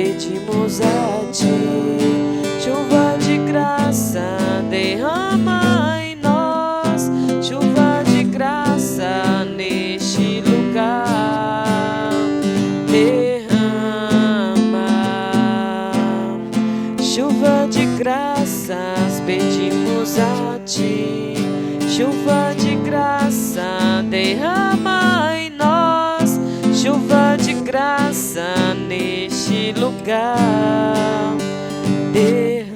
pedimos a ti. Chuva de graça derrama em nós, chuva de graça neste lugar. Derrama, chuva de graças pedimos a ti. Chuva de graça derrama em nós, chuva de graça neste lugar. Derrama.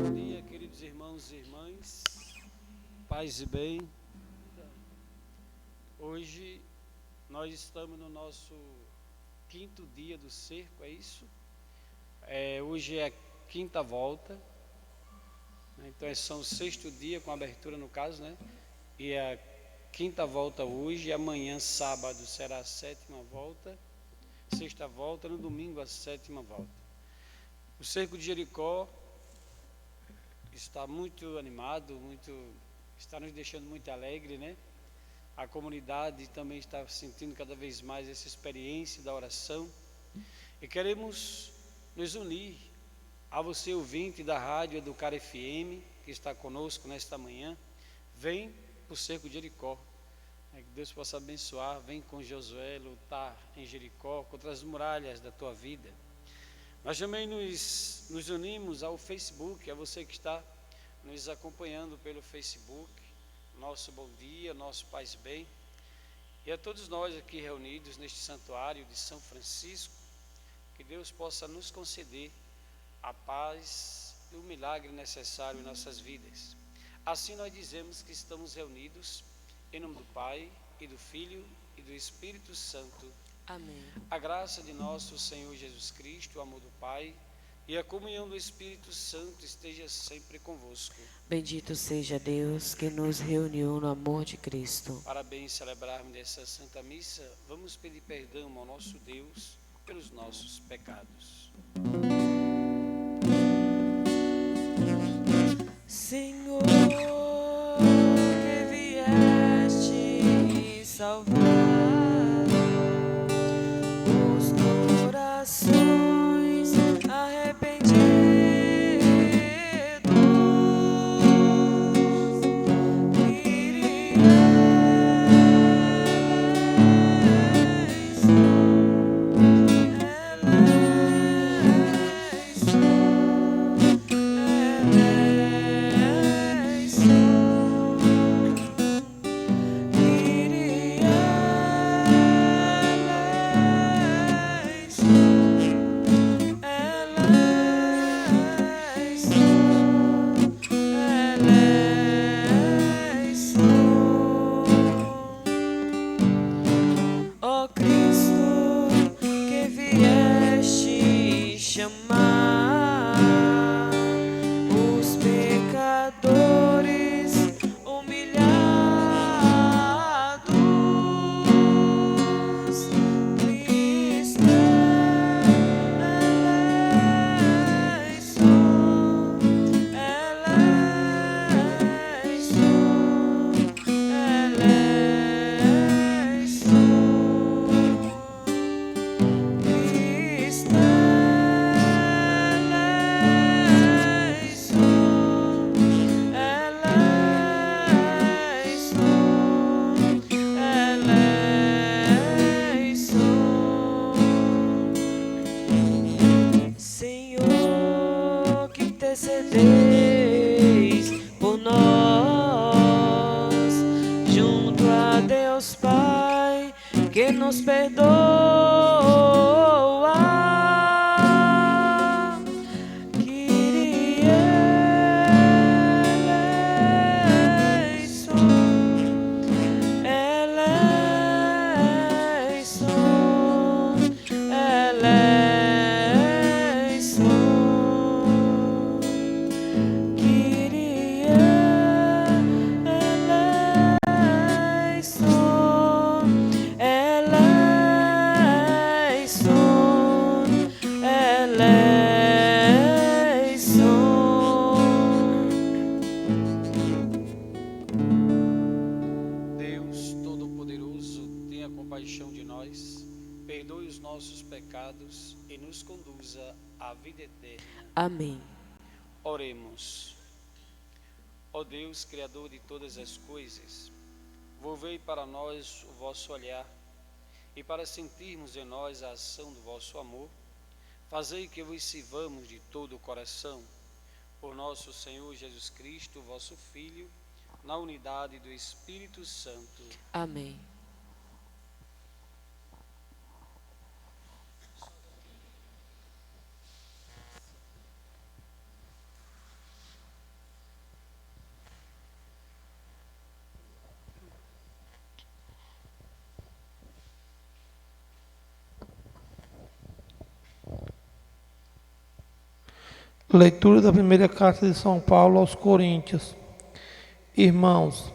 Bom dia, queridos irmãos e irmãs, paz e bem. Hoje nós estamos no nosso quinto dia do cerco, é isso? Hoje é a quinta volta, né? Então são o sexto dia com abertura no caso, né? E a quinta volta hoje, e amanhã sábado será a sétima volta, sexta volta, no domingo a sétima volta. O cerco de Jericó está muito animado, está nos deixando muito alegre, né? A comunidade também está sentindo cada vez mais essa experiência da oração e queremos nos unir a você, ouvinte da rádio Educar FM, que está conosco nesta manhã. Vem para o cerco de Jericó, que Deus possa abençoar. Vem com Josué lutar em Jericó contra as muralhas da tua vida. Nós também nos unimos ao Facebook, a você que está nos acompanhando pelo Facebook, nosso bom dia, nosso paz bem, e a todos nós aqui reunidos neste santuário de São Francisco, que Deus possa nos conceder a paz e o milagre necessário em nossas vidas. Assim nós dizemos que estamos reunidos em nome do Pai, e do Filho, e do Espírito Santo. Amém. A graça de nosso Senhor Jesus Cristo, o amor do Pai e a comunhão do Espírito Santo esteja sempre convosco. Bendito seja Deus que nos reuniu no amor de Cristo. Para bem celebrarmos essa Santa Missa, vamos pedir perdão ao nosso Deus pelos nossos pecados. Senhor, que vieste salvar os corações arrependidos, a vida eterna. Amém. Oremos. Ó Deus, Criador de todas as coisas, volvei para nós o vosso olhar, e para sentirmos em nós a ação do vosso amor, fazei que vos sirvamos de todo o coração, por nosso Senhor Jesus Cristo, vosso Filho, na unidade do Espírito Santo. Amém. Leitura da primeira carta de São Paulo aos Coríntios. Irmãos,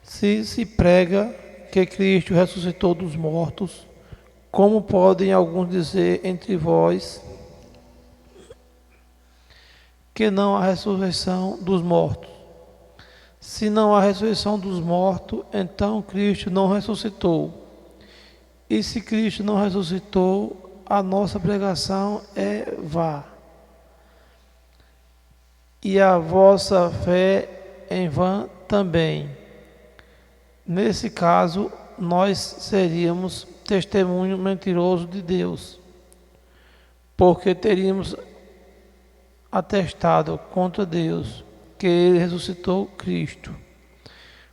se prega que Cristo ressuscitou dos mortos, como podem alguns dizer entre vós que não há ressurreição dos mortos? Se não há ressurreição dos mortos, então Cristo não ressuscitou. E se Cristo não ressuscitou, a nossa pregação é vã, e a vossa fé em vão também. Nesse caso, nós seríamos testemunho mentiroso de Deus, porque teríamos atestado contra Deus que Ele ressuscitou Cristo,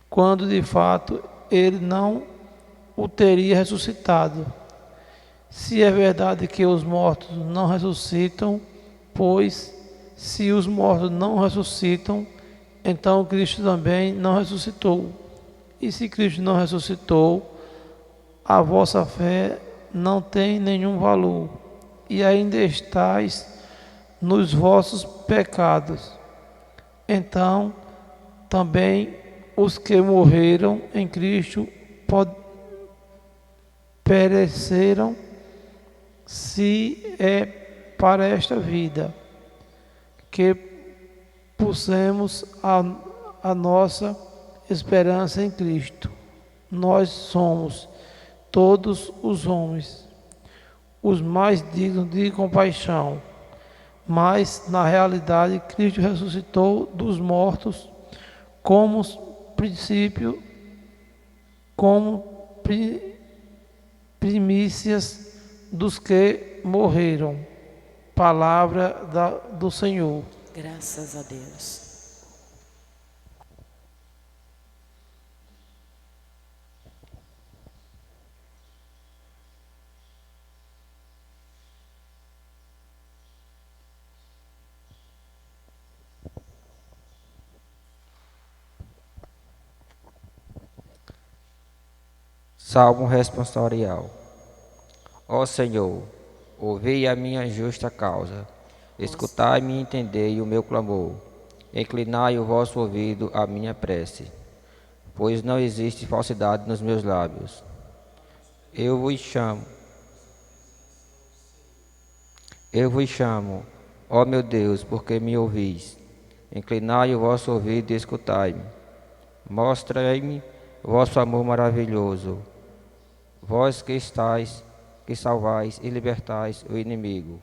quando de fato Ele não o teria ressuscitado. Se é verdade que os mortos não ressuscitam, pois se os mortos não ressuscitam, então Cristo também não ressuscitou. E se Cristo não ressuscitou, a vossa fé não tem nenhum valor, e ainda estáis nos vossos pecados. Então, também os que morreram em Cristo pereceram, se é para esta vida que pusemos a nossa esperança em Cristo. Nós somos, todos os homens, os mais dignos de compaixão, mas na realidade Cristo ressuscitou dos mortos como princípio, como primícias dos que morreram. Palavra do Senhor. Graças a Deus. Salmo responsorial. Ó Senhor, ouvi a minha justa causa, escutai-me e entendei o meu clamor, inclinai o vosso ouvido à minha prece, pois não existe falsidade nos meus lábios. Eu vos chamo, ó meu Deus, porque me ouvis. Inclinai o vosso ouvido e escutai-me. Mostrai-me vosso amor maravilhoso, vós que salvais e libertais o inimigo,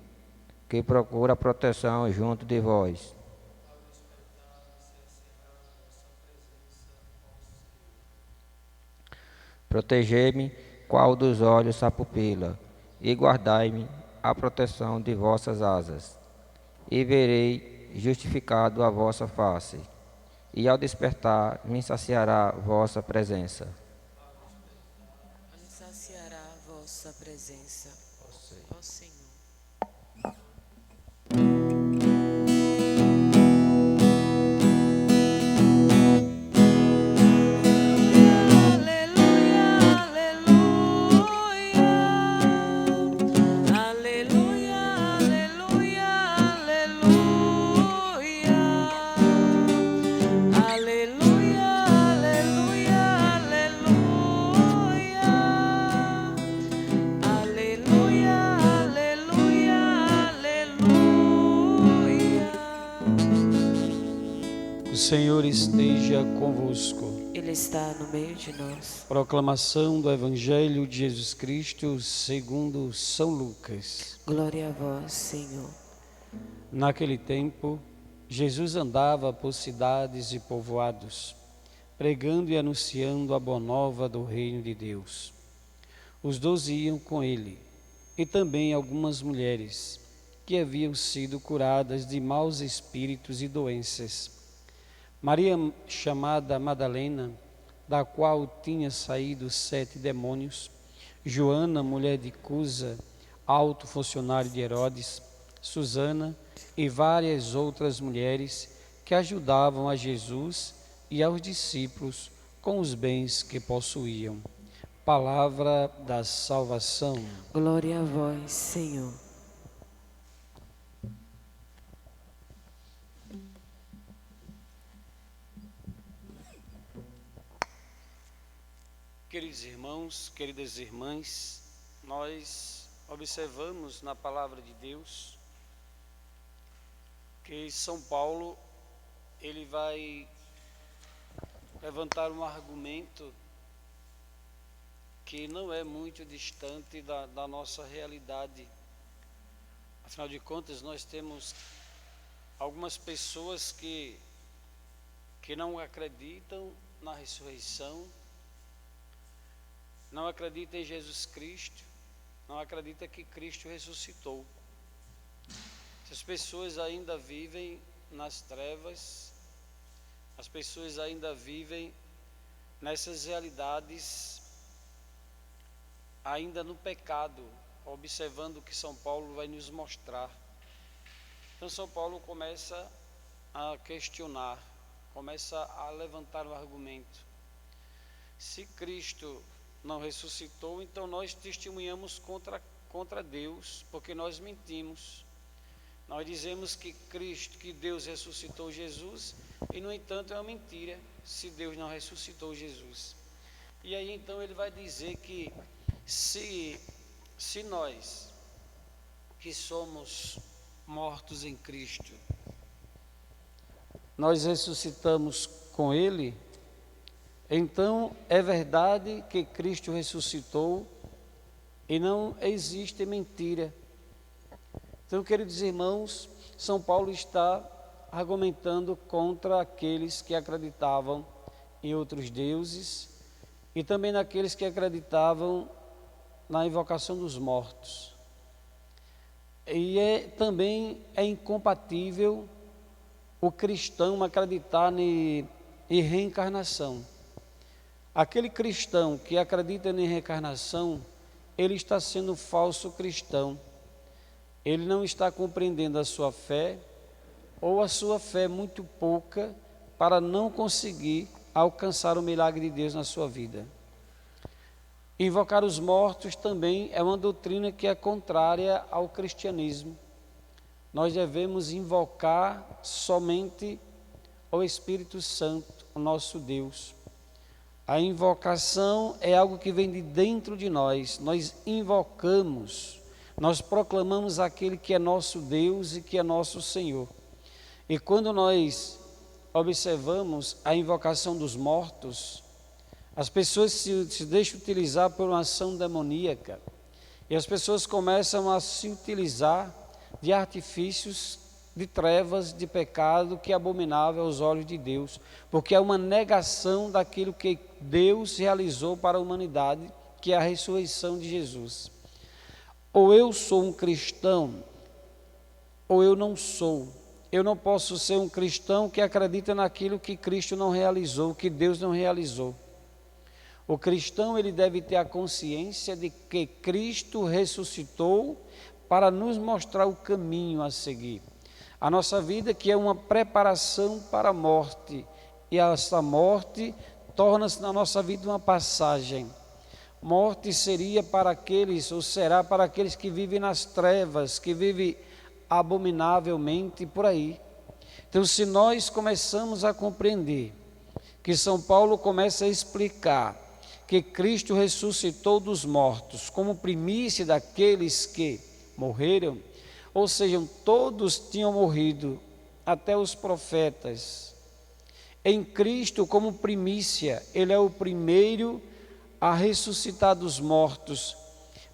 que procura proteção junto de vós. Protegei-me qual dos olhos a pupila, e guardai-me a proteção de vossas asas. E verei justificado a vossa face, e ao despertar me saciará vossa presença. Me saciará a vossa presença, ó Senhor. O Senhor esteja convosco. Ele Ele está no meio de nós. Proclamação do Evangelho de Jesus Cristo segundo São Lucas. Glória a vós, Senhor. Naquele tempo, Jesus andava por cidades e povoados, pregando e anunciando a boa nova do reino de Deus. Os 12 iam com ele, e também algumas mulheres, que haviam sido curadas de maus espíritos e doenças. Maria, chamada Madalena, da qual tinha saído 7 demônios, Joana, mulher de Cusa, alto funcionário de Herodes, Susana e várias outras mulheres que ajudavam a Jesus e aos discípulos com os bens que possuíam. Palavra da salvação. Glória a vós, Senhor. Queridos irmãos, queridas irmãs, nós observamos na palavra de Deus que São Paulo, ele vai levantar um argumento que não é muito distante da nossa realidade. Afinal de contas, nós temos algumas pessoas que não acreditam na ressurreição, não acreditam em Jesus Cristo, não acreditam que Cristo ressuscitou. Essas pessoas ainda vivem nas trevas, as pessoas ainda vivem nessas realidades, ainda no pecado, observando o que São Paulo vai nos mostrar. Então São Paulo começa a questionar, começa a levantar um argumento. Se Cristo não ressuscitou, então nós testemunhamos contra Deus, porque nós mentimos. Nós dizemos que Deus ressuscitou Jesus, e no entanto é uma mentira se Deus não ressuscitou Jesus. E aí então ele vai dizer que se nós que somos mortos em Cristo, nós ressuscitamos com Ele, então é verdade que Cristo ressuscitou e não existe mentira. Então, queridos irmãos, São Paulo está argumentando contra aqueles que acreditavam em outros deuses e também naqueles que acreditavam na invocação dos mortos. E também é incompatível o cristão acreditar em reencarnação. Aquele cristão que acredita em reencarnação, ele está sendo falso cristão. Ele não está compreendendo a sua fé, ou a sua fé muito pouca, para não conseguir alcançar o milagre de Deus na sua vida. Invocar os mortos também é uma doutrina que é contrária ao cristianismo. Nós devemos invocar somente o Espírito Santo, o nosso Deus. A invocação é algo que vem de dentro de nós. Nós invocamos, nós proclamamos aquele que é nosso Deus e que é nosso Senhor. E quando nós observamos a invocação dos mortos, as pessoas se deixam utilizar por uma ação demoníaca, e as pessoas começam a se utilizar de artifícios de trevas, de pecado, que é abominável aos olhos de Deus, porque é uma negação daquilo que Deus realizou para a humanidade, que é a ressurreição de Jesus. Ou eu sou um cristão, ou eu não sou. Eu não posso ser um cristão que acredita naquilo que Cristo não realizou, que Deus não realizou. O cristão, ele deve ter a consciência de que Cristo ressuscitou para nos mostrar o caminho a seguir. A nossa vida, que é uma preparação para a morte, e essa morte torna-se na nossa vida uma passagem. Morte seria para aqueles, ou será para aqueles que vivem nas trevas, que vivem abominavelmente por aí. Então, se nós começamos a compreender que São Paulo começa a explicar que Cristo ressuscitou dos mortos como primícia daqueles que morreram, ou seja, todos tinham morrido, até os profetas. em Cristo como primícia. Ele é o primeiro a ressuscitar dos mortos,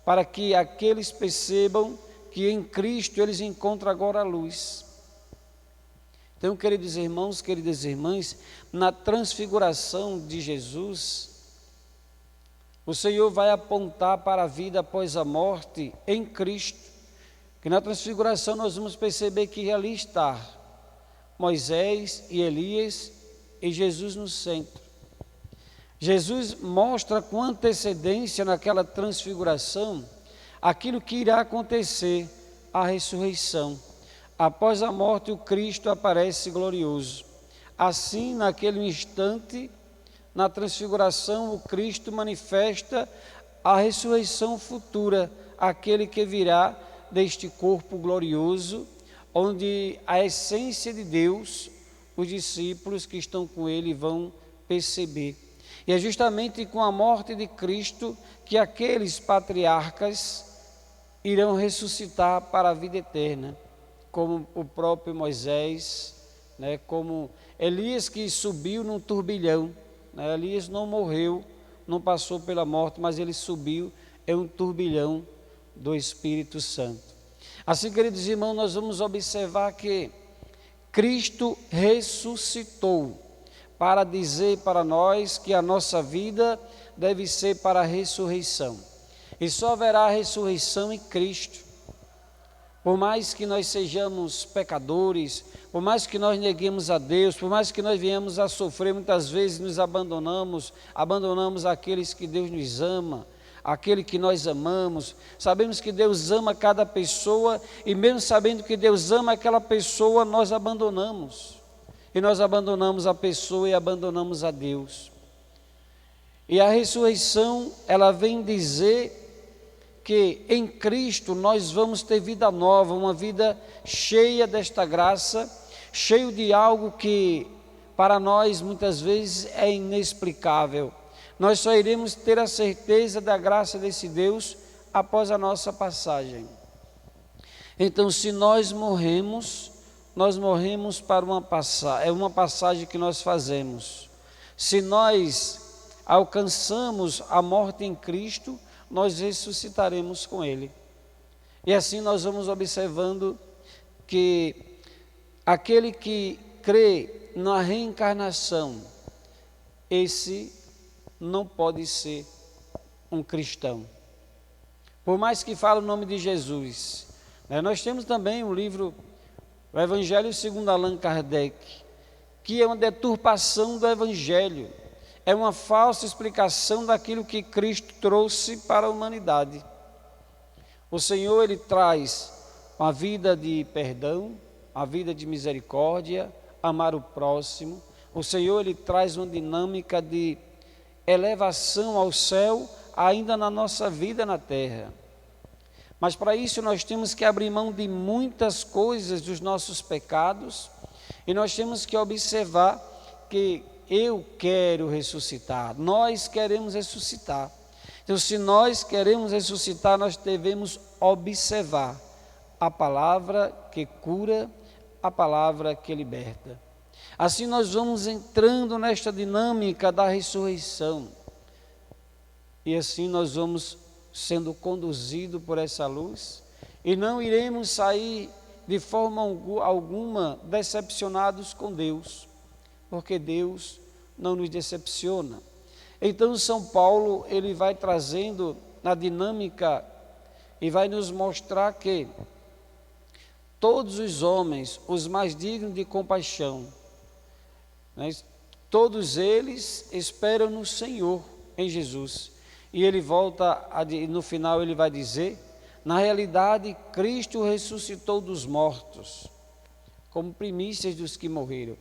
para que aqueles percebam que em Cristo eles encontram agora a luz. Então, queridos irmãos, queridas irmãs, na transfiguração de Jesus, o Senhor vai apontar para a vida após a morte em Cristo, que na transfiguração nós vamos perceber que ali está Moisés e Elias e Jesus no centro. Jesus mostra com antecedência naquela transfiguração aquilo que irá acontecer, a ressurreição. Após a morte, o Cristo aparece glorioso. Assim, naquele instante, na transfiguração, o Cristo manifesta a ressurreição futura, aquele que virá deste corpo glorioso, onde a essência de Deus, os discípulos que estão com ele vão perceber. E é justamente com a morte de Cristo que aqueles patriarcas irão ressuscitar para a vida eterna, como o próprio Moisés, né, como Elias, que subiu num turbilhão, né, Elias não morreu, não passou pela morte, mas ele subiu em um turbilhão do Espírito Santo. Assim, queridos irmãos, nós vamos observar que Cristo ressuscitou para dizer para nós que a nossa vida deve ser para a ressurreição. E só haverá ressurreição em Cristo. Por mais que nós sejamos pecadores, por mais que nós neguemos a Deus, por mais que nós venhamos a sofrer, muitas vezes nos abandonamos aqueles que Deus nos ama, aquele que nós amamos. Sabemos que Deus ama cada pessoa, e mesmo sabendo que Deus ama aquela pessoa, nós abandonamos. E nós abandonamos a pessoa e abandonamos a Deus. E a ressurreição, ela vem dizer que em Cristo nós vamos ter vida nova, uma vida cheia desta graça, cheio de algo que para nós muitas vezes é inexplicável. Nós só iremos ter a certeza da graça desse Deus após a nossa passagem. Então, se nós morremos para uma passagem, é uma passagem que nós fazemos. Se nós alcançamos a morte em Cristo, nós ressuscitaremos com Ele. E assim nós vamos observando que aquele que crê na reencarnação, esse não pode ser um cristão. Por mais que fale o nome de Jesus, né? Nós temos também um livro, o Evangelho segundo Allan Kardec, que é uma deturpação do Evangelho, é uma falsa explicação daquilo que Cristo trouxe para a humanidade. O Senhor, Ele traz uma vida de perdão, a vida de misericórdia, amar o próximo. O Senhor, Ele traz uma dinâmica de elevação ao céu, ainda na nossa vida na terra. Mas para isso nós temos que abrir mão de muitas coisas dos nossos pecados, e nós temos que observar que eu quero ressuscitar, nós queremos ressuscitar. Então, se nós queremos ressuscitar, nós devemos observar a palavra que cura, a palavra que liberta. Assim nós vamos entrando nesta dinâmica da ressurreição, e assim nós vamos sendo conduzidos por essa luz, e não iremos sair de forma alguma decepcionados com Deus, porque Deus não nos decepciona. Então São Paulo, ele vai trazendo na dinâmica e vai nos mostrar que todos os homens, os mais dignos de compaixão, né, todos eles esperam no Senhor, em Jesus. E ele volta, no final ele vai dizer, na realidade Cristo ressuscitou dos mortos, como primícias dos que morreram.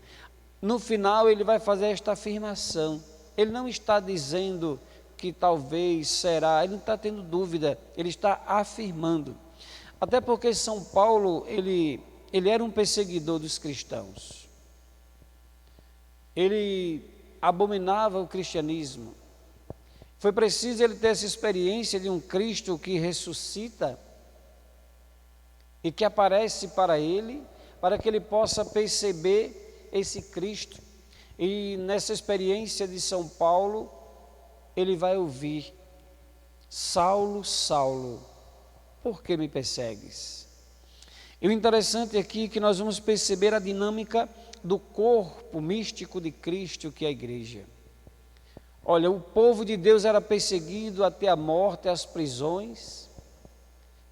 No final ele vai fazer esta afirmação. Ele não está dizendo que talvez será, ele não está tendo dúvida, ele está afirmando. Até porque São Paulo, ele era um perseguidor dos cristãos. Ele abominava o cristianismo. Foi preciso ele ter essa experiência de um Cristo que ressuscita e que aparece para ele, para que ele possa perceber esse Cristo. E nessa experiência de São Paulo, ele vai ouvir: Saulo, Saulo, por que me persegues? E o interessante aqui é que nós vamos perceber a dinâmica do corpo místico de Cristo, que é a igreja. Olha, o povo de Deus era perseguido até a morte, as prisões.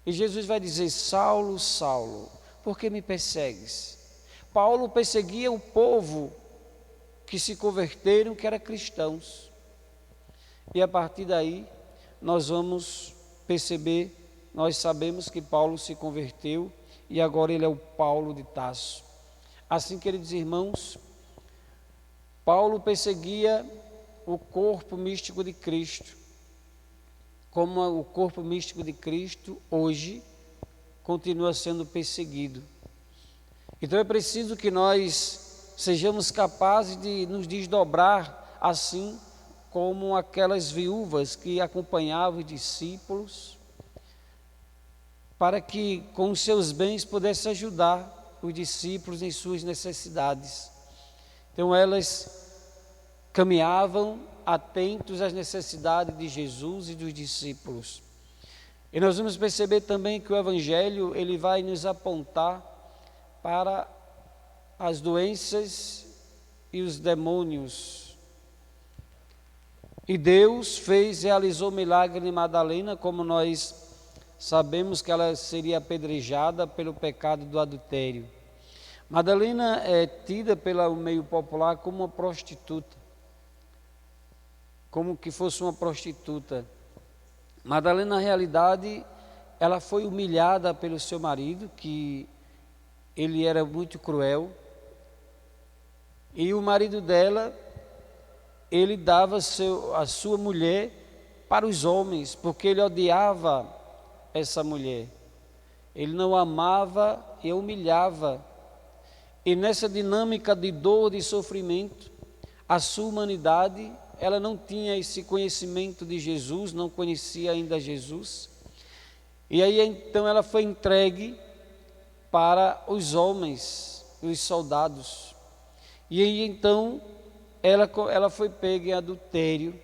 E Jesus vai dizer: Saulo, Saulo, por que me persegues? Paulo perseguia o povo que se converteram, que eram cristãos. E a partir daí, nós vamos perceber, nós sabemos que Paulo se converteu e agora ele é o Paulo de Tarso. Assim, queridos irmãos, Paulo perseguia o corpo místico de Cristo, como o corpo místico de Cristo hoje continua sendo perseguido. Então é preciso que nós sejamos capazes de nos desdobrar, assim como aquelas viúvas que acompanhavam os discípulos, para que com os seus bens pudesse ajudar os discípulos em suas necessidades. Então elas caminhavam atentos às necessidades de Jesus e dos discípulos. E nós vamos perceber também que o Evangelho ele vai nos apontar para as doenças e os demônios. E Deus realizou o milagre de Madalena, como nós sabemos que ela seria apedrejada pelo pecado do adultério. Madalena é tida pelo meio popular como uma prostituta, como que fosse uma prostituta. Madalena, na realidade, ela foi humilhada pelo seu marido, que ele era muito cruel, e o marido dela, ele dava a sua mulher para os homens, porque ele odiava essa mulher. Ele não amava e humilhava. E nessa dinâmica de dor, de sofrimento, a sua humanidade, ela não tinha esse conhecimento de Jesus, não conhecia ainda Jesus. E aí então ela foi entregue para os homens, os soldados. E aí então ela foi pega em adultério.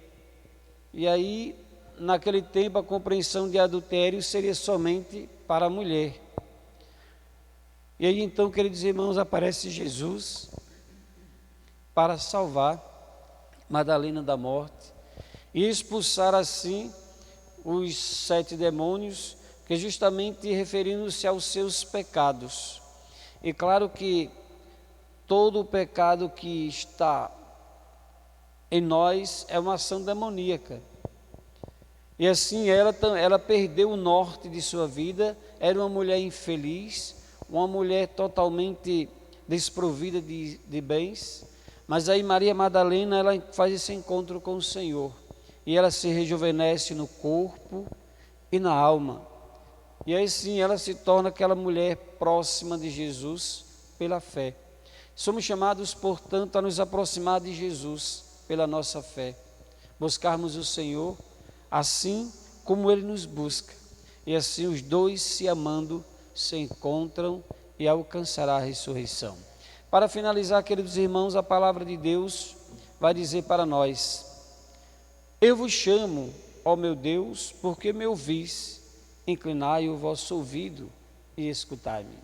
E aí, naquele tempo, a compreensão de adultério seria somente para a mulher. E aí então, queridos irmãos, aparece Jesus para salvar Madalena da morte e expulsar assim os 7 demônios, que justamente referindo-se aos seus pecados. E claro que todo o pecado que está em nós é uma ação demoníaca. E assim ela perdeu o norte de sua vida, era uma mulher infeliz, uma mulher totalmente desprovida de bens. Mas aí Maria Madalena, ela faz esse encontro com o Senhor, e ela se rejuvenesce no corpo e na alma. E aí sim ela se torna aquela mulher próxima de Jesus pela fé. Somos chamados, portanto, a nos aproximar de Jesus pela nossa fé, buscarmos o Senhor assim como Ele nos busca, e assim os dois, se amando, se encontram e alcançará a ressurreição. Para finalizar, queridos irmãos, a palavra de Deus vai dizer para nós: eu vos chamo, ó meu Deus, porque me ouvis, inclinai o vosso ouvido e escutai-me.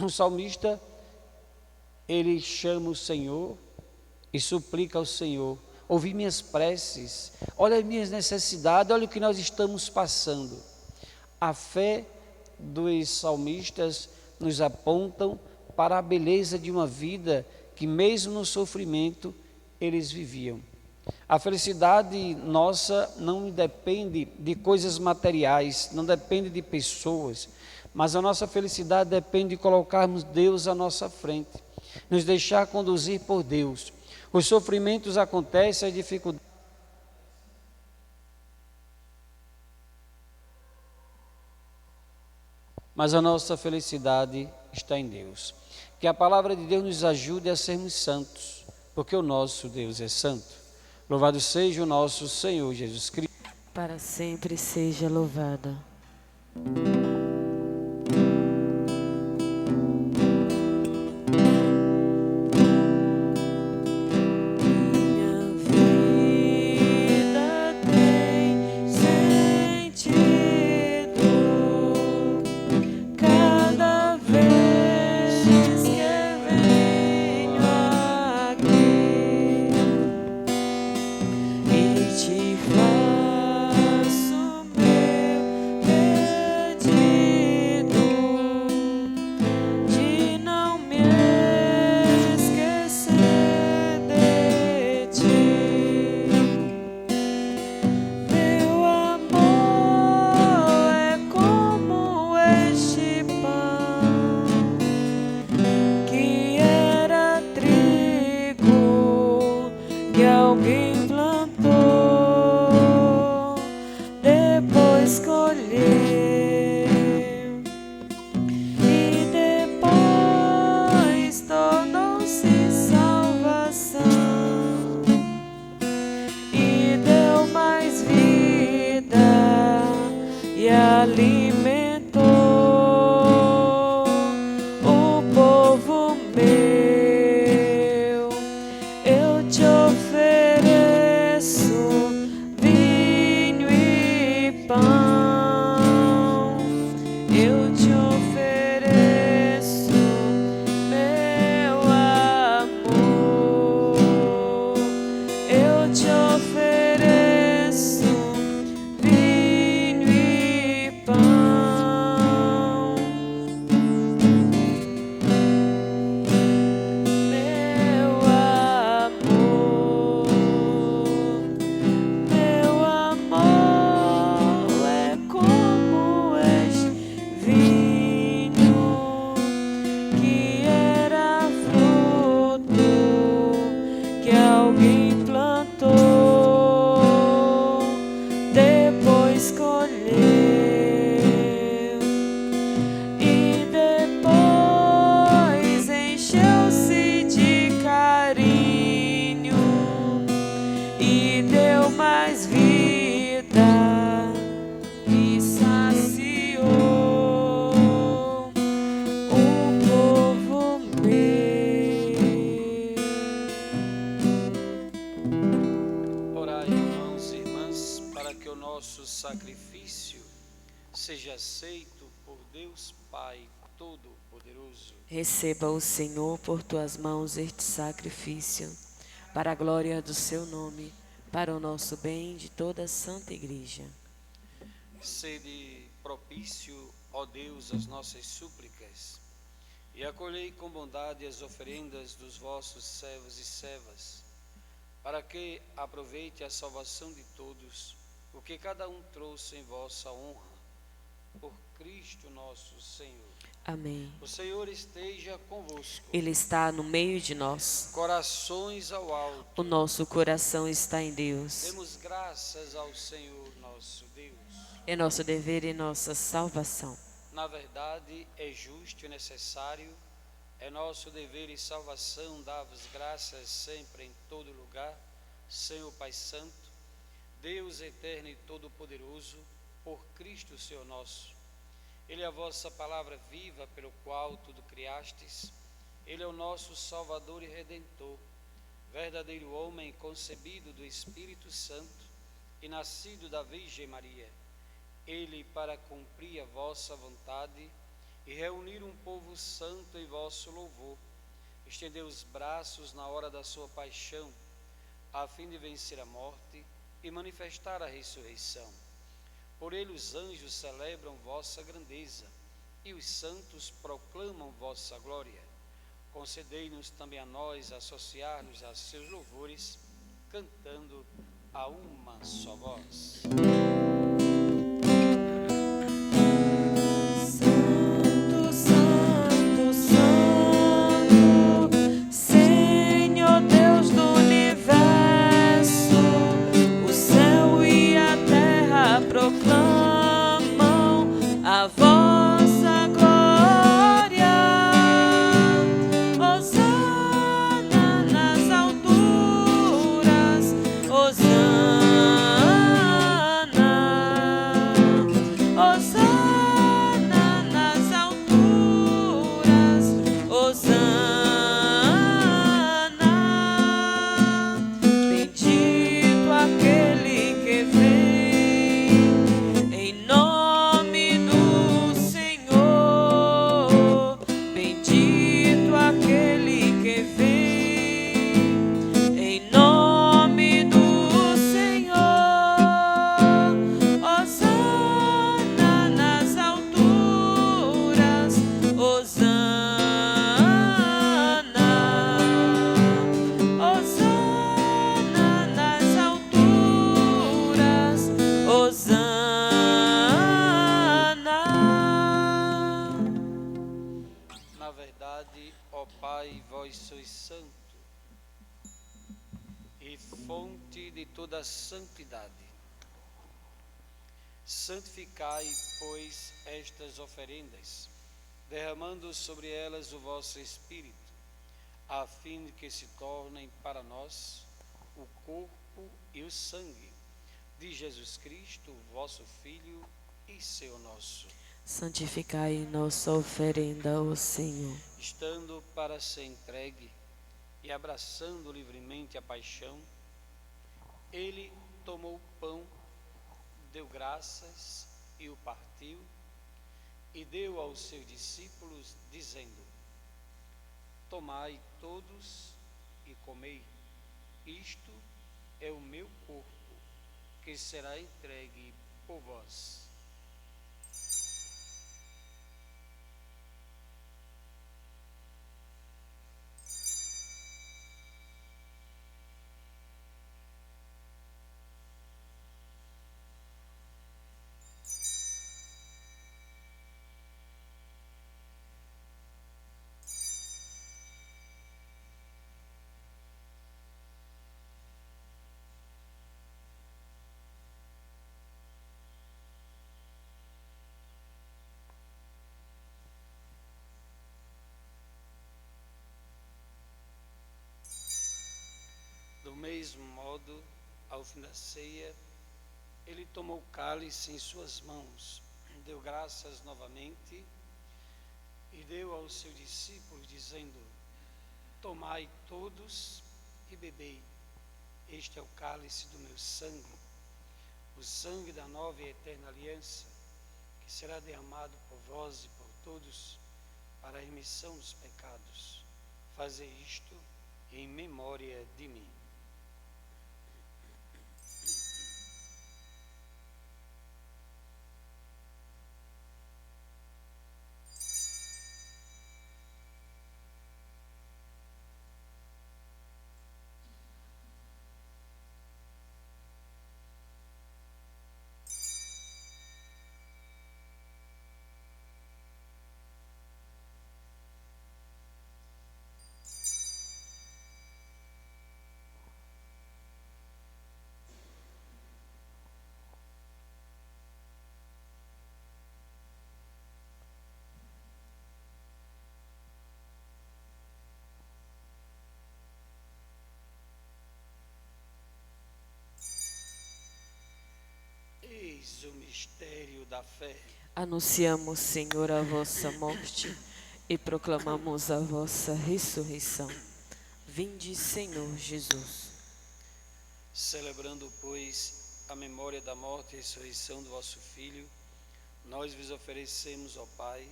O salmista, ele chama o Senhor e suplica ao Senhor: ouvi minhas preces, olha as minhas necessidades, olha o que nós estamos passando. A fé dos salmistas nos apontam para a beleza de uma vida que mesmo no sofrimento eles viviam. A felicidade nossa não depende de coisas materiais, não depende de pessoas, mas a nossa felicidade depende de colocarmos Deus à nossa frente, nos deixar conduzir por Deus. Os sofrimentos acontecem, as dificuldades, mas a nossa felicidade está em Deus. Que a palavra de Deus nos ajude a sermos santos, porque o nosso Deus é santo. Louvado seja o nosso Senhor Jesus Cristo. Para sempre seja louvado. alguém plantou, depois colheu, e depois tornou-se salvação, e deu mais vida e alimentou o povo meu. Eu te ofereço vinho e pão, eu te ofereço meu amor, eu te ofereço vinho e pão, meu amor, é como este vinho que era fruto que alguém plantou, depois colheu, e depois encheu-se de carinho e deu mais vida e saciou o povo meu. Orai, irmãos e irmãs, para que o nosso sacrifício seja aceito por Deus Pai Todo-Poderoso. Receba o Senhor por tuas mãos este sacrifício, para a glória do seu nome, para o nosso bem de toda a Santa Igreja. Sede propício, ó Deus, às nossas súplicas, e acolhei com bondade as oferendas dos vossos servos e servas, para que aproveite a salvação de todos, o que cada um trouxe em vossa honra, por Cristo nosso Senhor. Amém. O Senhor esteja convosco. Ele está no meio de nós. Corações ao alto. O nosso coração está em Deus. Demos graças ao Senhor nosso Deus. É nosso dever e nossa salvação. Na verdade, é justo e necessário, é nosso dever e salvação dar-vos graças sempre em todo lugar, Senhor Pai Santo, Deus eterno e todo-poderoso, por Cristo Senhor nosso. Ele é a vossa palavra viva, pelo qual tudo criastes. Ele é o nosso Salvador e Redentor, verdadeiro homem concebido do Espírito Santo e nascido da Virgem Maria. Ele, para cumprir a vossa vontade e reunir um povo santo em vosso louvor, estendeu os braços na hora da sua paixão, a fim de vencer a morte e manifestar a ressurreição. Por ele os anjos celebram vossa grandeza e os santos proclamam vossa glória. Concedei-nos também a nós associar-nos a seus louvores, cantando a uma só voz. Santo, Santo, Santo, Senhor Deus do universo, o céu e a terra proclamam a vossa glória. Hosana nas alturas, Hosana, Hosana nas alturas, Hosana. Bendito aquele que vem em nome do Senhor. Bendito aquele que vem em nome do Senhor. Hosana nas alturas, Hosana, Hosana nas alturas, Hosana. Na verdade, ó Pai, vós sois santo, e fonte de toda santidade. Santificai, pois, estas oferendas, derramando sobre elas o vosso Espírito, a fim de que se tornem para nós o corpo e o sangue de Jesus Cristo, vosso Filho e seu nosso. Santificai nossa oferenda, ó Senhor. Estando para ser entregue e abraçando livremente a paixão, ele tomou o pão, deu graças e o partiu, e deu aos seus discípulos, dizendo: tomai todos e comei, isto é o meu corpo, que será entregue por vós. Do mesmo modo, ao fim da ceia, ele tomou o cálice em suas mãos, deu graças novamente e deu aos seus discípulos, dizendo: tomai todos e bebei, este é o cálice do meu sangue, o sangue da nova e eterna aliança, que será derramado por vós e por todos para a remissão dos pecados. Fazei isto em memória de mim. Eis o mistério da fé. Anunciamos, Senhor, a vossa morte e proclamamos a vossa ressurreição. Vinde, Senhor Jesus. Celebrando, pois, a memória da morte e ressurreição do vosso Filho, nós vos oferecemos, ó Pai,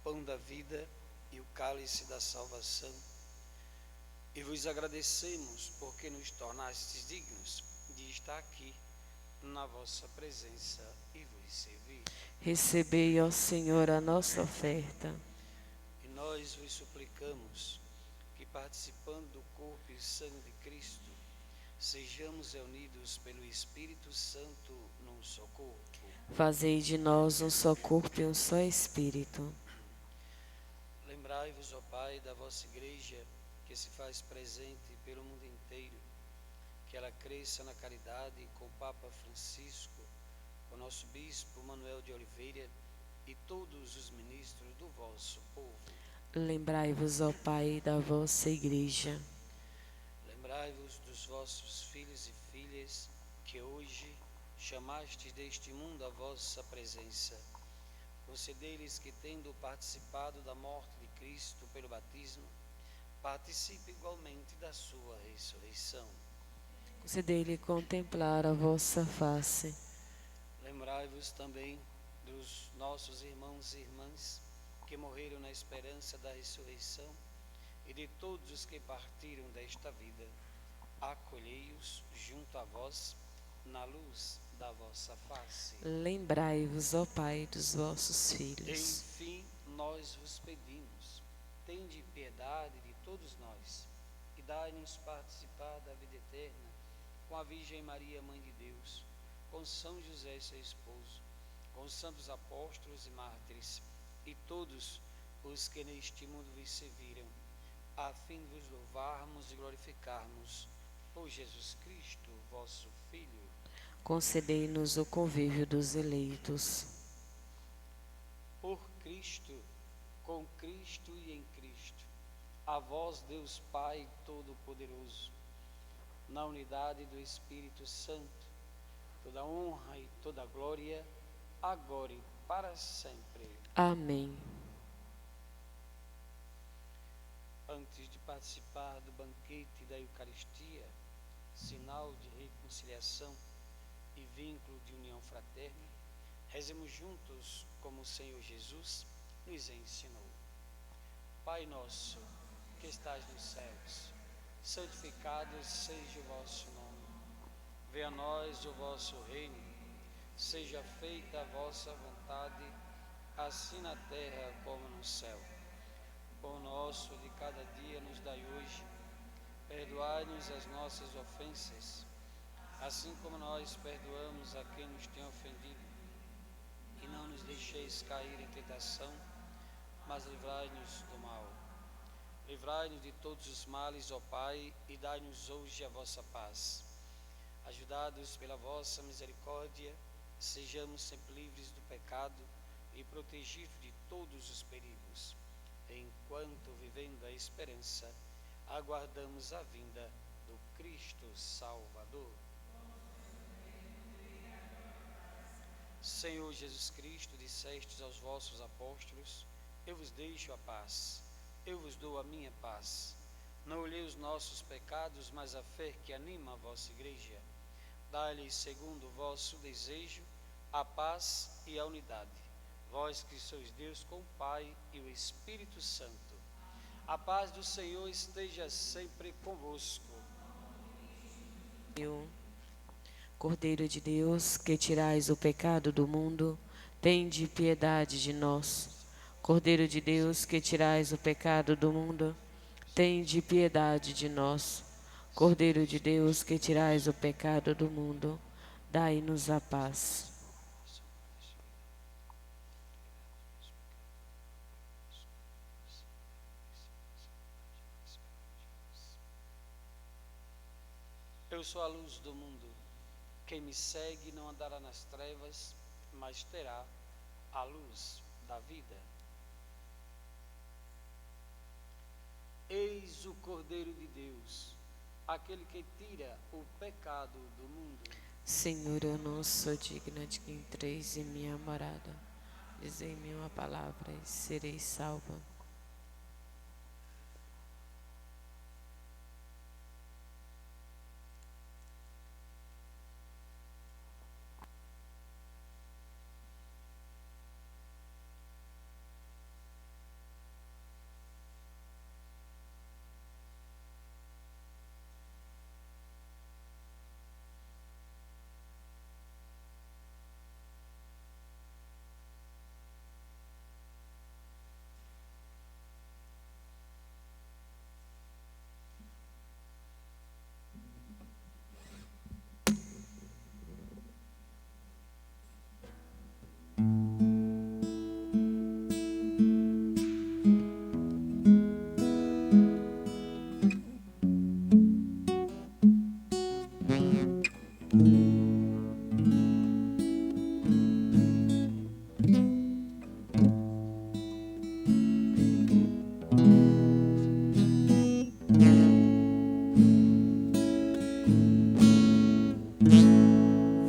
pão da vida e o cálice da salvação, e vos agradecemos porque nos tornastes dignos de estar aqui na vossa presença e vos servir. Recebei, ó Senhor, a nossa oferta. E nós vos suplicamos que, participando do corpo e sangue de Cristo, sejamos reunidos pelo Espírito Santo num só corpo. Fazei de nós um só corpo e um só espírito. Lembrai-vos, ó Pai, da vossa Igreja, que se faz presente pelo mundo inteiro, que ela cresça na caridade com o Papa Francisco, com o nosso Bispo Manuel de Oliveira e todos os ministros do vosso povo. Lembrai-vos, ó Pai, da vossa Igreja. Lembrai-vos dos vossos filhos e filhas, que hoje chamastes deste mundo a vossa presença. Concedei-lhes que, tendo participado da morte de Cristo pelo batismo, participe igualmente da sua ressurreição. Concedei-lhe contemplar a vossa face. Lembrai-vos também dos nossos irmãos e irmãs que morreram na esperança da ressurreição e de todos os que partiram desta vida. Acolhei-os junto a vós na luz da vossa face. Lembrai-vos, ó Pai, dos vossos filhos. Enfim, nós vos pedimos, tende piedade de todos nós e dai-nos participar da vida eterna com a Virgem Maria, Mãe de Deus, com São José, seu esposo, com os santos apóstolos e mártires e todos os que neste mundo vos serviram, a fim de vos louvarmos e glorificarmos Por Jesus Cristo, vosso Filho, concedei-nos o convívio dos eleitos. por Cristo, com Cristo e em Cristo, a vós, Deus Pai Todo-Poderoso, na unidade do Espírito Santo, toda honra e toda glória, agora e para sempre. Amém. Antes de participar do banquete da Eucaristia, sinal de reconciliação e vínculo de união fraterna, rezemos juntos como o Senhor Jesus nos ensinou. Pai nosso, que estás nos céus, santificado seja o vosso nome. Venha a nós o vosso reino, seja feita a vossa vontade, assim na terra como no céu. O pão nosso de cada dia nos dai hoje, perdoai-nos as nossas ofensas, assim como nós perdoamos a quem nos tem ofendido. E não nos deixeis cair em tentação, mas livrai-nos do mal. Livrai-nos de todos os males, ó Pai, e dai-nos hoje a vossa paz. Ajudados pela vossa misericórdia, sejamos sempre livres do pecado e protegidos de todos os perigos, enquanto, vivendo a esperança, aguardamos a vinda do Cristo Salvador. Senhor Jesus Cristo, dissestes aos vossos apóstolos: eu vos deixo a paz, eu vos dou a minha paz. Não olhei os nossos pecados, mas a fé que anima a vossa igreja. Dai-lhes, segundo o vosso desejo, a paz e a unidade. Vós que sois Deus com o Pai e o Espírito Santo. A paz do Senhor esteja sempre convosco. Cordeiro de Deus, que tirais o pecado do mundo, tende piedade de nós. Cordeiro de Deus, que tirais o pecado do mundo, tende piedade de nós. Cordeiro de Deus, que tirais o pecado do mundo, dai-nos a paz. Eu sou a luz do mundo. Quem me segue não andará nas trevas, mas terá a luz da vida. Eis o Cordeiro de Deus, aquele que tira o pecado do mundo. Senhor, eu não sou digna de que entreis em minha morada. Dizei-me uma palavra e serei salva.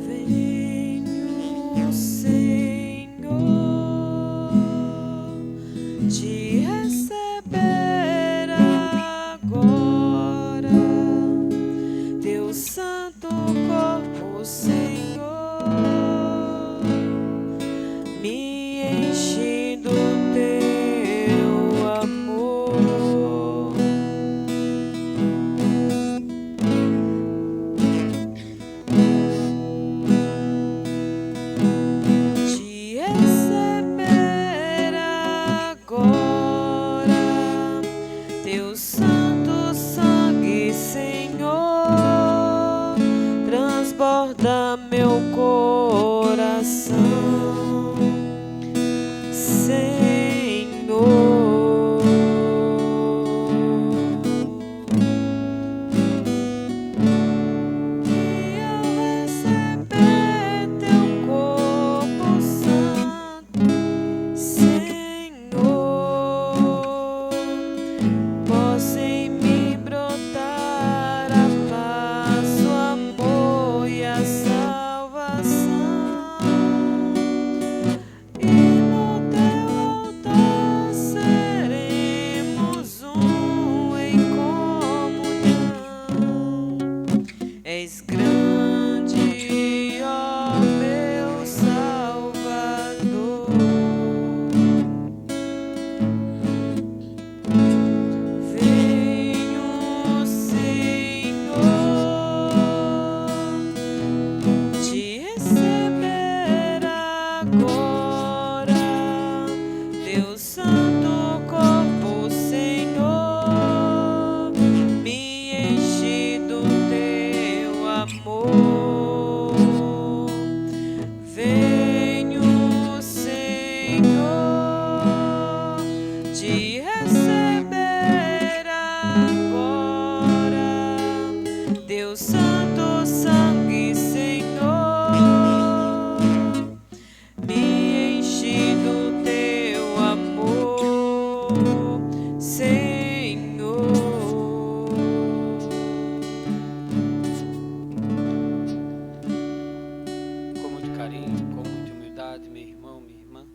Venho, Senhor, te receber agora, teu santo corpo, Senhor, me enche do teu amor. Te receber agora, teu santo sangue, Senhor, transborda meu coração, Senhor. possa em mim brotar a paz, o amor e a salvação. E no teu altar seremos um em comunhão. És grande, ó meu Salvador. Venho, Senhor, te receber agora, teu santo corpo, Senhor, me enche do teu amor. Venho, Senhor, te receber agora, teu santo sangue, Senhor, me enche do teu amor, Senhor. Com muito carinho, com muita humildade, meu irmão, minha irmã,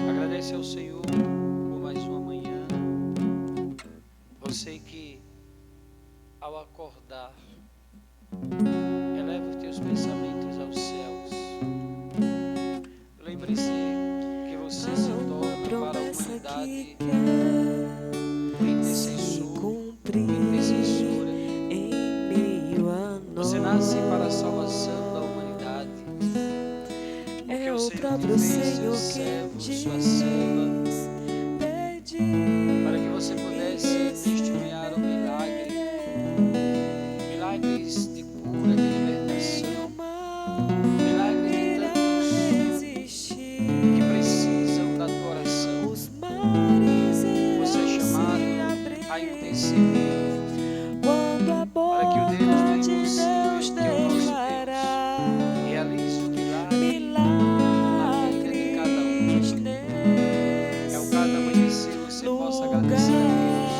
agradece ao Senhor por mais uma manhã. Você que, ao acordar, eleva os teus pensamentos aos céus. Lembre-se que você se torna para a humanidade um intercessor, intercessora. Em meio a nós, Você nasce para a salvação da humanidade. Porque é o o Senhor próprio te fez seu Senhor servo, quem sua serva, diz, para que você pudesse testemunhar o milagre, milagres de cura, de libertação, milagre de tantos que precisam da tua oração. Você é chamado a interceder, para que o Deus do impossível, que é o nosso Deus, realize o milagre na vida de cada um. É o cada amanhecer você possa agradecer a Deus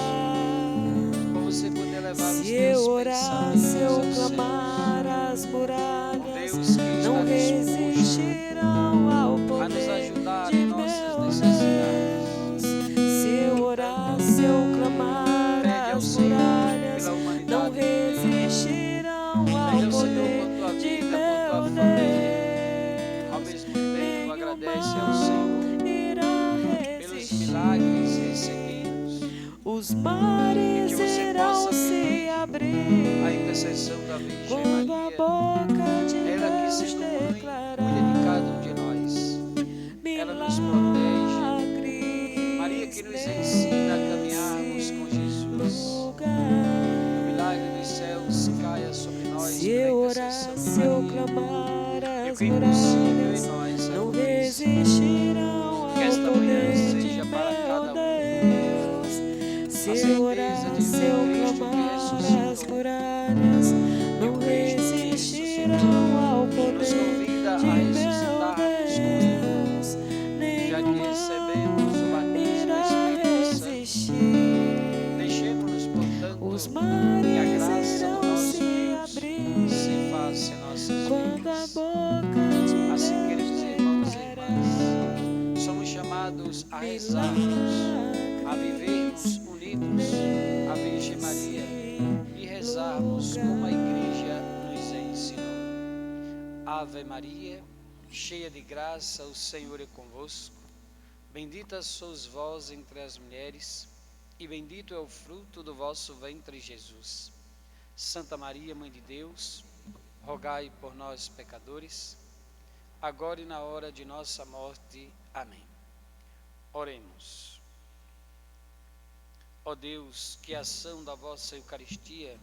por você poder levar os Se teus eu orar, pensamentos se eu aos céus. clamar, as Um muralhas Deus que está não disposto resistirão ao a nos poder ajudar de em nossas meu necessidades. Deus. Se eu orar, se eu clamar, Pede ao as Senhor muralhas pela não humanidade inteira. resistirão ao Pede ao Senhor poder por tua de vida, por tua meu família. Ao Deus. mesmo tempo, agradece ao Nenhum Senhor mal irá pelos resistir. milagres recebidos. Os mares Que você irão possa se pedir abrir a intercessão da Virgem quando a Maria. boca de Ela que, Deus sendo mãe, declarar cuida de cada um de nós. Ela nos protege. Maria que nos ensina a caminharmos com Jesus. Que o milagre dos céus caia sobre nós Se pela eu orar, intercessão de se eu Maria. clamar, E as que o impossível em muralhas nós não aconteça. resistirão Que ao esta manhã poder de seja para meu cada um Deus. Se a eu certeza orar, de se que eu Cristo que clamar, as ressuscitou, muralhas e não o Cristo que resistirão ao nos poder convida de a meu ressuscitarmos com Ele, Deus. já Nenhum que recebemos o mal batismo do irá Espírito Santo. resistir. Deixemos-nos, Os portanto, que a mares graça do irão nosso se Deus abrir se faça em nossas quando a vidas. boca de Assim, queridos Deus irmãos e declarar irmãs, somos chamados a rezarmos, a vivermos unidos à Virgem Maria e rezarmos como a Igreja nos ensinou. Ave Maria, cheia de graça, o Senhor é convosco. Bendita sois vós entre as mulheres, e bendito é o fruto do vosso ventre, Jesus. Santa Maria, Mãe de Deus, rogai por nós, pecadores, agora e na hora de nossa morte. Amém. Oremos. Ó Deus, que a ação da vossa Eucaristia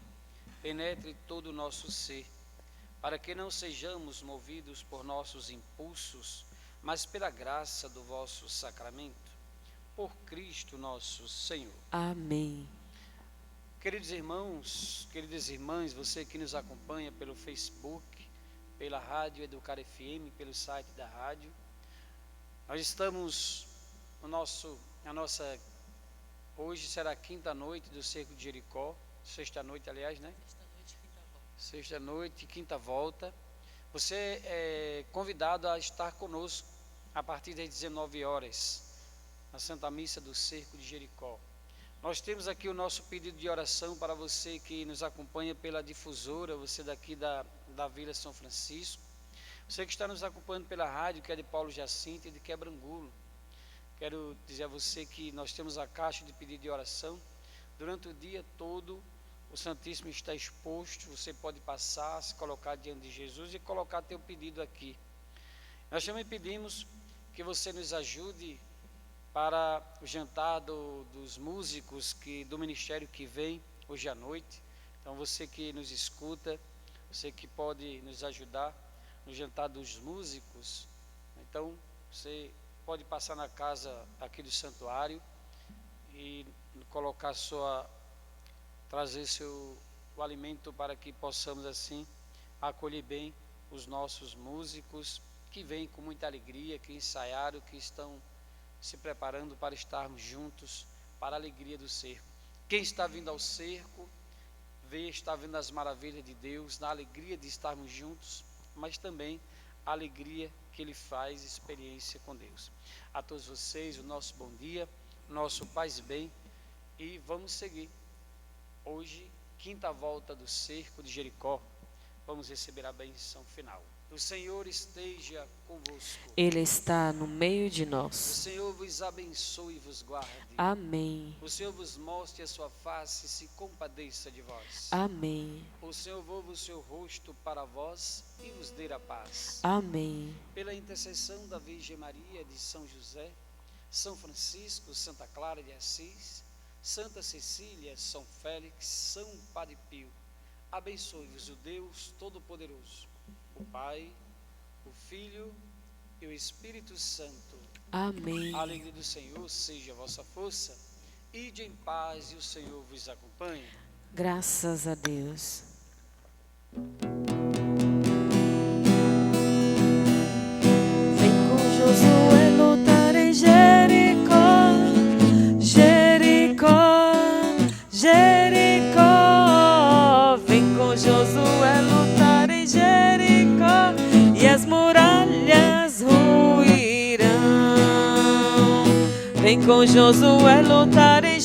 penetre todo o nosso ser, para que não sejamos movidos por nossos impulsos, mas pela graça do vosso sacramento, por Cristo nosso Senhor. Amém. Queridos irmãos, queridas irmãs, você que nos acompanha pelo Facebook, pela Rádio Educar FM, pelo site da rádio, nós estamos na nossa Hoje será a quinta noite do cerco de Jericó, sexta noite, aliás, né? Sexta noite, quinta volta. Você é convidado a estar conosco a partir das 19 horas, na Santa Missa do Cerco de Jericó. Nós temos aqui o nosso pedido de oração para você que nos acompanha pela difusora, você daqui da Vila São Francisco, você que está nos acompanhando pela rádio, que é de Paulo Jacinto e de Quebrangulo. Quero dizer a você que nós temos a caixa de pedido de oração. Durante o dia todo, o Santíssimo está exposto, você pode passar, se colocar diante de Jesus e colocar teu pedido aqui. Nós também pedimos que você nos ajude para o jantar dos músicos do ministério que vem hoje à noite. Então você que nos escuta, você que pode nos ajudar no jantar dos músicos, então você pode passar na casa aqui do santuário e colocar trazer o alimento para que possamos assim acolher bem os nossos músicos que vêm com muita alegria, que ensaiaram, que estão se preparando para estarmos juntos para a alegria do cerco. Quem está vindo ao cerco, está vendo as maravilhas de Deus, na alegria de estarmos juntos, mas também a alegria que Ele faz, experiência com Deus. A todos vocês, o nosso bom dia, nosso paz e bem, e vamos seguir. Hoje, quinta volta do cerco de Jericó, vamos receber a benção final. O Senhor esteja convosco. Ele está no meio de O nós. Senhor vos abençoe e vos guarde. Amém. O Senhor vos mostre a sua face e se compadeça de vós. Amém. O Senhor volva o seu rosto para vós e vos dê a paz. Amém. Pela intercessão da Virgem Maria, de São José, São Francisco, Santa Clara de Assis, Santa Cecília, São Félix, São Padre Pio, abençoe-vos o Deus Todo-Poderoso, o Pai, o Filho e o Espírito Santo. Amém. A alegria do Senhor seja a vossa força. Ide em paz e o Senhor vos acompanhe. Graças a Deus. Vem com Josué lutar em Jericó, Jericó, Jericó. Vem com Josué lutar em Jericó e as muralhas ruirão. Vem com Josué lutar em